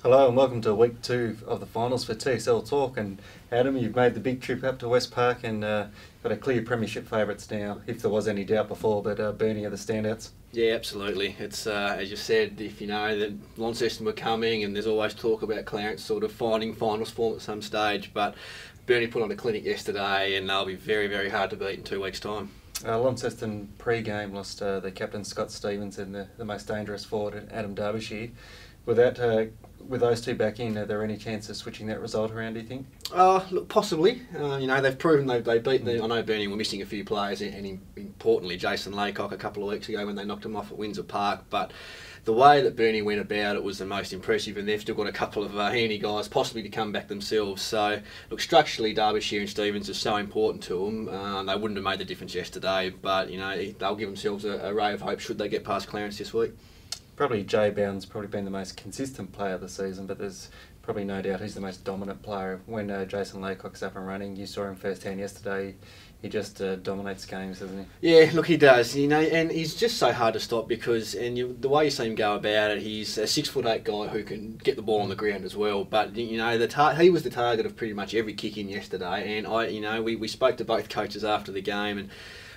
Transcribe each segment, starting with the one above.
Hello and welcome to week 2 of the finals for TSL Talk. And Adam, you've made the big trip up to West Park and got a clear premiership favourites now, if there was any doubt before, but Burnie are the standouts. Yeah, absolutely. It's as you said, if you know that Launceston were coming, and there's always talk about Clarence sort of finding finals form at some stage, but Burnie put on a clinic yesterday and they'll be very, very hard to beat in 2 weeks' time. Launceston pre-game lost the captain Scott Stevens and the most dangerous forward, Adam Derbyshire. With those two back in, are there any chance of switching that result around, do you think? Look, possibly. They've proven they beat the. I know Burnie were missing a few players, and importantly Jason Laycock a couple of weeks ago when they knocked him off at Windsor Park. But the way that Burnie went about it was the most impressive, and they've still got a couple of handy guys possibly to come back themselves. So, look, structurally Derbyshire and Stevens are so important to them. They wouldn't have made the difference yesterday, but they'll give themselves a ray of hope should they get past Clarence this week. Probably Jay Bound's probably been the most consistent player of the season, but there's probably no doubt he's the most dominant player. When Jason Laycock's up and running, you saw him firsthand yesterday. He just dominates games, doesn't he? Yeah, look, he does. And he's just so hard to stop because, the way you see him go about it, he's a 6'8" guy who can get the ball on the ground as well. But he was the target of pretty much every kick in yesterday. And we spoke to both coaches after the game, and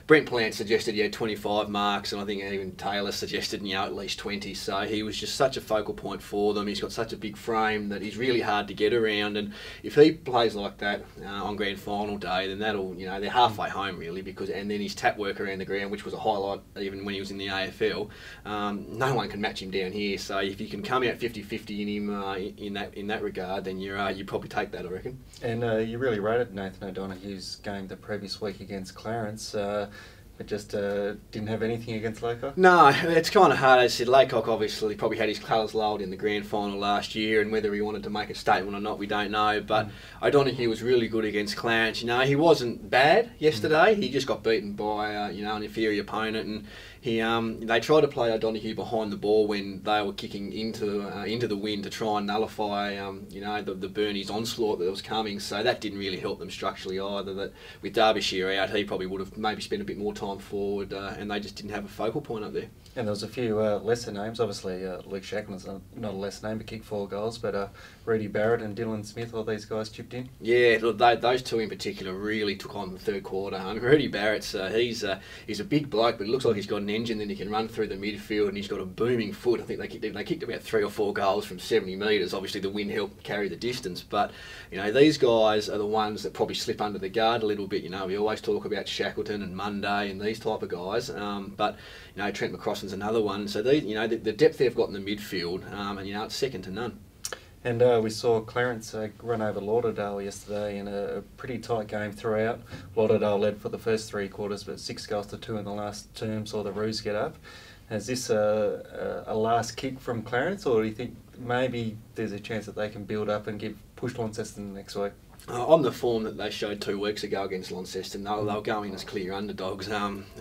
Brent Plant suggested he had 25 marks, and I think even Taylor suggested at least 20. So he was just such a focal point for them. He's got such a big frame that he's really hard to get around. And if he plays like that on grand final day, then that'll they're halfway home really. And then his tap work around the ground, which was a highlight even when he was in the AFL. No one can match him down here. So if you can come out 50-50 in him in that regard, then you probably take that, I reckon. And you really rated Nathan O'Donoghue's game the previous week against Clarence. But just didn't have anything against Laycock? No, it's kind of hard. As I said, Laycock obviously probably had his colours lowered in the grand final last year, and whether he wanted to make a statement or not, we don't know. But O'Donoghue was really good against Clarence. He wasn't bad yesterday. He just got beaten by an inferior opponent, and they tried to play O'Donoghue behind the ball when they were kicking into the wind to try and nullify the Burnie's onslaught that was coming. So that didn't really help them structurally either. That with Derbyshire out, he probably would have maybe spent a bit more time forward, and they just didn't have a focal point up there. And there was a few lesser names. Obviously, Luke Shacklin's not a lesser name, but kicked 4 goals. But Rudy Barrett and Dylan Smith, all these guys chipped in. Yeah, look, those two in particular really took on the third quarter. Rudy Barrett's he's a big bloke, but it looks like he's got an engine that he can run through the midfield, and he's got a booming foot. I think they kicked about 3 or 4 goals from 70 metres. Obviously, the wind helped carry the distance, but these guys are the ones that probably slip under the guard a little bit. We always talk about Shackleton and Monday and these type of guys, but Trent McCrosson's another one. So these, the depth they've got in the midfield, and it's second to none. And we saw Clarence run over Lauderdale yesterday in a pretty tight game throughout. Lauderdale led for the first 3 quarters, but 6 goals to 2 in the last term saw the Roos get up. Is this a last kick from Clarence, or do you think maybe there's a chance that they can build up and push Launceston next week? On the form that they showed 2 weeks ago against Launceston, they'll go in as clear underdogs.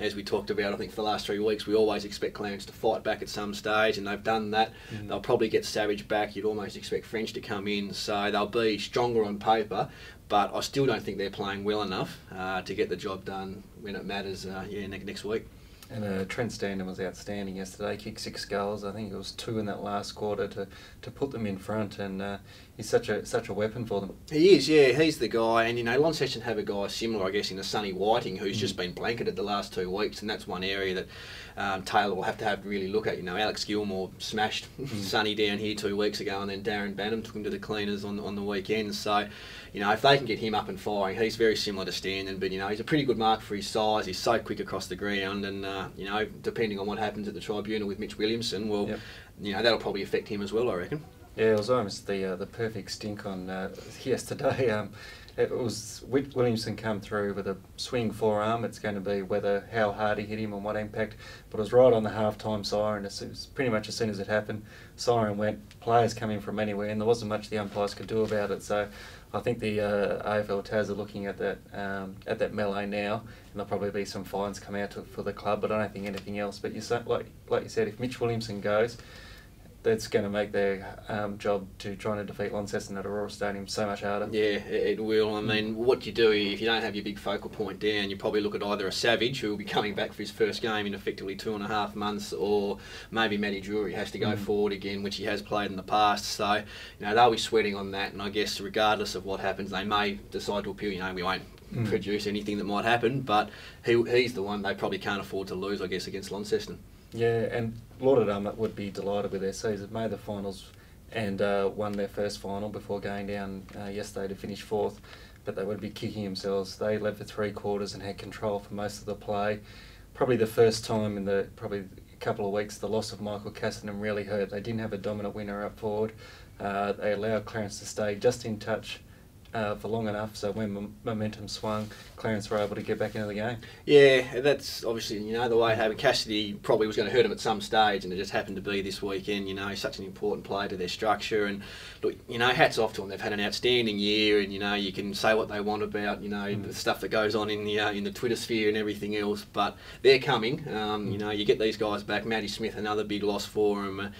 As we talked about, I think for the last 3 weeks, we always expect Clarence to fight back at some stage, and they've done that. They'll probably get Savage back. You'd almost expect French to come in, so they'll be stronger on paper, but I still don't think they're playing well enough to get the job done when it matters next week. And Trent Standen was outstanding yesterday, kicked 6 goals. I think it was 2 in that last quarter to put them in front, and he's such a weapon for them. He is, yeah, he's the guy. And Launceston have a guy similar, I guess, in the Sonny Whiting, who's just been blanketed the last 2 weeks, and that's one area that Taylor will have to really look at. Alex Gilmore smashed Sonny down here 2 weeks ago, and then Darren Bannum took him to the cleaners on the weekend. So, if they can get him up and firing, he's very similar to Standen, but he's a pretty good mark for his size. He's so quick across the ground, and depending on what happens at the tribunal with Mitch Williamson, well, that'll probably affect him as well, I reckon. Yeah, it was almost the perfect stink on yesterday. It was Williamson come through with a swing forearm. It's going to be how hard he hit him and what impact. But it was right on the half-time siren. It was pretty much as soon as it happened, siren went, players coming from anywhere, and there wasn't much the umpires could do about it. So I think the AFL Taz are looking at that melee now, and there'll probably be some fines come out for the club, but I don't think anything else. But like you said, if Mitch Williamson goes, that's going to make their job to trying to defeat Launceston at Aurora Stadium so much harder. Yeah, it will. I mean, what do you do if you don't have your big focal point down? You probably look at either a Savage, who will be coming back for his first game in effectively 2.5 months, or maybe Matty Drury has to go forward again, which he has played in the past. So, they'll be sweating on that, and I guess regardless of what happens, they may decide to appeal. We won't produce anything that might happen, but he's the one they probably can't afford to lose, I guess, against Launceston. Yeah, and Lauderdale would be delighted with their season. Made the finals and won their first final before going down yesterday to finish 4th. But they would be kicking themselves. They led for 3 quarters and had control for most of the play. Probably the first time in a couple of weeks the loss of Michael Cassidy really hurt. They didn't have a dominant winner up forward. They allowed Clarence to stay just in touch for long enough, so when momentum swung, Clarence were able to get back into the game. Yeah, that's obviously, the way it happened. Cassidy probably was going to hurt him at some stage, and it just happened to be this weekend. He's such an important player to their structure, and look, hats off to them. They've had an outstanding year, and you can say what they want about the stuff that goes on in the Twitter sphere and everything else, but they're coming. You get these guys back. Matty Smith, another big loss for them.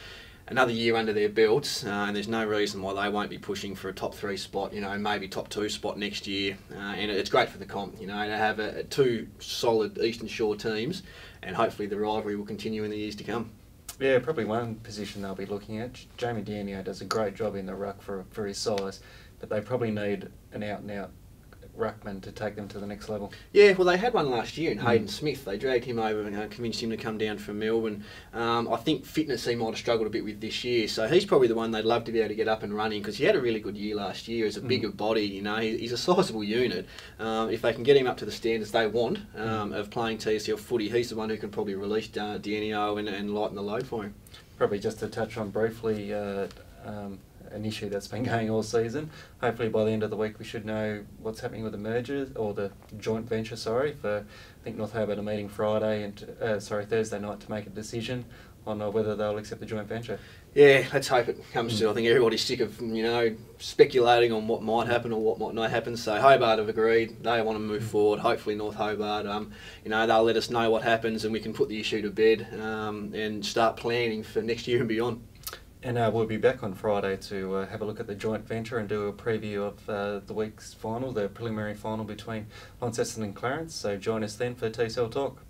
Another year under their belts, and there's no reason why they won't be pushing for a top 3 spot, maybe top 2 spot next year. And it's great for the comp, to have 2 solid Eastern Shore teams, and hopefully the rivalry will continue in the years to come. Yeah, probably one position they'll be looking at. Jamie Danio does a great job in the ruck for his size, but they probably need an out-and-out ruckman to take them to the next level. Yeah, well, they had one last year in Hayden Smith. They dragged him over and convinced him to come down from Melbourne. I think fitness he might have struggled a bit with this year, so he's probably the one they'd love to be able to get up and running, because he had a really good year last year as a bigger body. He's a sizable unit. If they can get him up to the standards they want of playing TSL footy, he's the one who can probably release Danio and lighten the load for him. Probably just to touch on briefly an issue that's been going all season. Hopefully by the end of the week we should know what's happening with the merger, or the joint venture, for I think North Hobart are meeting Friday and Thursday night to make a decision on whether they'll accept the joint venture. Yeah, let's hope it comes to. I think everybody's sick of speculating on what might happen or what might not happen. So Hobart have agreed; they want to move forward. Hopefully North Hobart, they'll let us know what happens, and we can put the issue to bed and start planning for next year and beyond. And we'll be back on Friday to have a look at the joint venture and do a preview of the week's final, the preliminary final between Launceston and Clarence. So join us then for TSL Talk.